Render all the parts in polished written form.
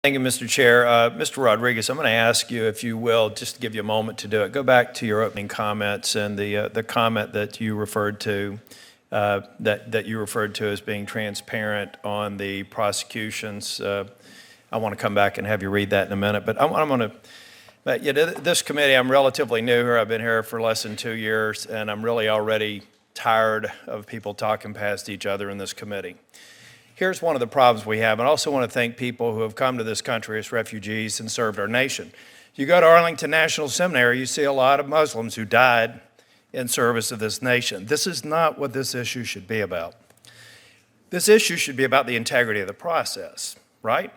Thank you, Mr. Chair. Mr. Rodriguez, I'm going to ask you, if you will, just to give you a moment to do it, go back to your opening comments and the comment that you referred to, that you referred to as being transparent on the prosecutions. I want to come back and have you read that in a minute, but I'm going to. But this committee, I'm relatively new here. I've been here for less than 2 years, and I'm really already tired of people talking past each other in this committee. Here's one of the problems we have, and I also want to thank people who have come to this country as refugees and served our nation. You go to Arlington National Seminary, you see a lot of Muslims who died in service of this nation. This is not what this issue should be about. This issue should be about the integrity of the process, right?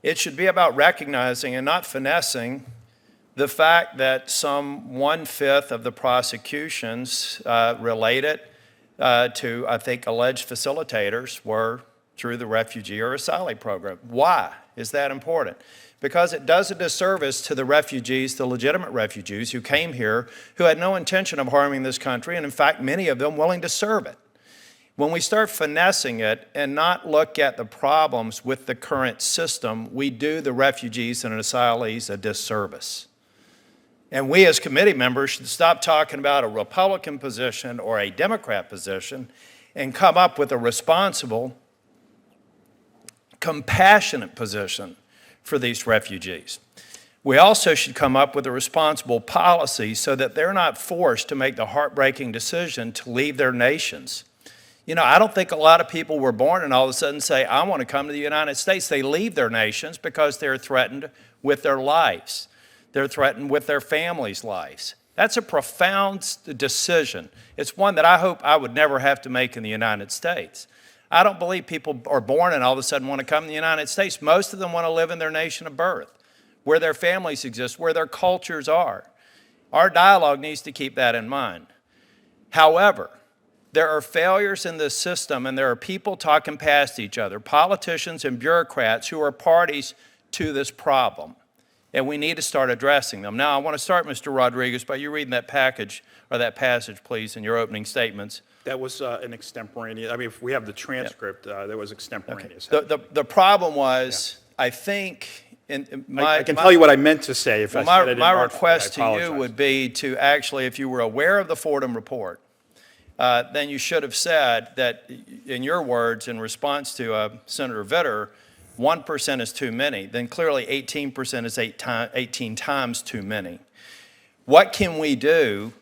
It should be about recognizing and not finessing the fact that some 1/5 of the prosecutions related to, I think, alleged facilitators were through the refugee or asylum program. Why is that important? Because it does a disservice to the refugees, the legitimate refugees who came here, who had no intention of harming this country, and in fact, many of them willing to serve it. When we start finessing it and not look at the problems with the current system, we do the refugees and asylees a disservice. And we as committee members should stop talking about a Republican position or a Democrat position and come up with a responsible, compassionate position for these refugees. We also should come up with a responsible policy so that they're not forced to make the heartbreaking decision to leave their nations. You know, I don't think a lot of people were born and all of a sudden say, I want to come to the United States. They leave their nations because they're threatened with their lives. They're threatened with their families' lives. That's a profound decision. It's one that I hope I would never have to make in the United States. I don't believe people are born and all of a sudden want to come to the United States. Most of them want to live in their nation of birth, where their families exist, where their cultures are. Our dialogue needs to keep that in mind. However, there are failures in this system, and there are people talking past each other, politicians and bureaucrats who are parties to this problem. And we need to start addressing them. Now, I want to start, Mr. Rodriguez, by you reading that package, or that passage, please, in your opening statements. That was an extemporaneous, I mean, if we have the transcript, there was extemporaneous. Okay. The problem was, I think, I can tell you what I meant to say if I said it my request to you would be to actually, if you were aware of the Fordham report, then you should have said that, in your words, in response to Senator Vitter, 1% is too many. Then clearly 18% is 18 times too many. What can we do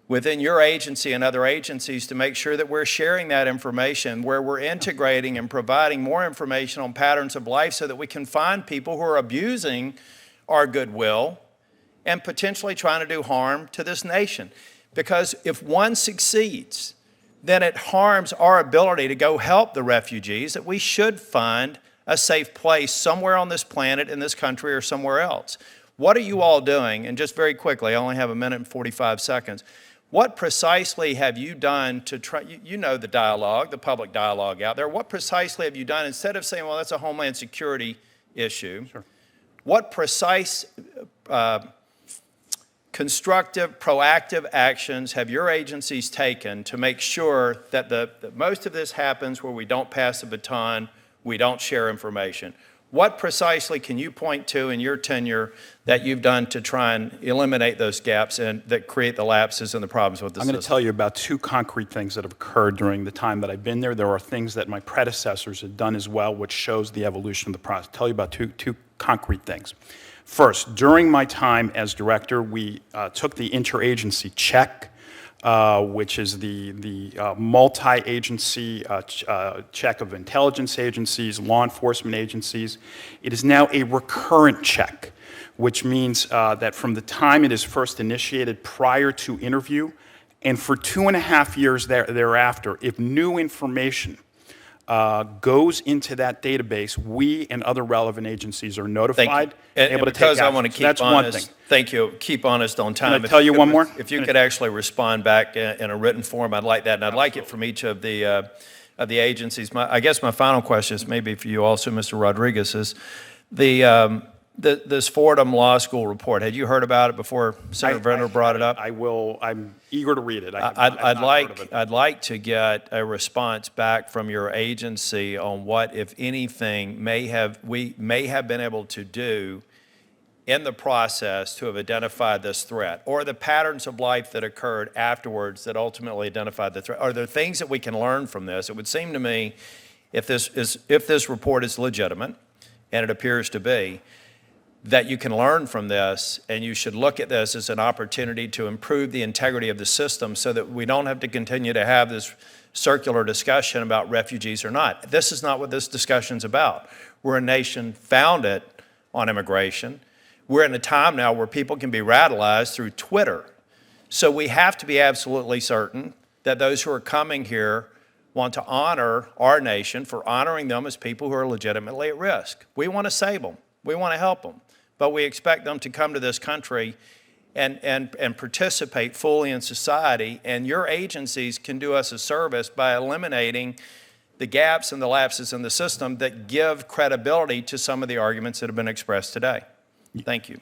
within your agency and other agencies to make sure that we're sharing that information, where we're integrating and providing more information on patterns of life so that we can find people who are abusing our goodwill and potentially trying to do harm to this nation? Because if one succeeds, then it harms our ability to go help the refugees, that we should find a safe place somewhere on this planet, in this country, or somewhere else. What are you all doing? And just very quickly, I only have 1 minute and 45 seconds. What precisely have you done to try, you know the dialogue, the public dialogue out there. What precisely have you done, instead of saying, well, that's a Homeland Security issue, sure, what precise constructive, proactive actions have your agencies taken to make sure that most of this happens where we don't pass the baton, we don't share information? What precisely can you point to in your tenure that you've done to try and eliminate those gaps and that create the lapses and the problems with the system? I'm going to tell you about 2 concrete things that have occurred during the time that I've been there. There are things that my predecessors had done as well, which shows the evolution of the process. I'll tell you about two concrete things. First, during my time as director, we took the interagency check, which is the multi-agency check of intelligence agencies, law enforcement agencies. It is now a recurrent check, which means that from the time it is first initiated prior to interview, and for 2.5 years thereafter, if new information goes into that database, we and other relevant agencies are notified and able to take action. I want to keep that's honest, one thing. Thank you. Keep honest on time. Can I tell you one more? If you could actually respond back in a written form, I'd like that, and I'd like it from each of the agencies. I guess my final question is maybe for you also, Mr. Rodriguez, is This Fordham Law School report, had you heard about it before Senator Venner brought it up? I'm eager to read it. I've not heard of it. I'd like to get a response back from your agency on what, if anything, we may have been able to do in the process to have identified this threat, or the patterns of life that occurred afterwards that ultimately identified the threat. Are there things that we can learn from this? It would seem to me, if this report is legitimate, and it appears to be, that you can learn from this, and you should look at this as an opportunity to improve the integrity of the system so that we don't have to continue to have this circular discussion about refugees or not. This is not what this discussion's about. We're a nation founded on immigration. We're in a time now where people can be radicalized through Twitter. So we have to be absolutely certain that those who are coming here want to honor our nation for honoring them as people who are legitimately at risk. We want to save them. We want to help them. But we expect them to come to this country and participate fully in society. And your agencies can do us a service by eliminating the gaps and the lapses in the system that give credibility to some of the arguments that have been expressed today. Thank you.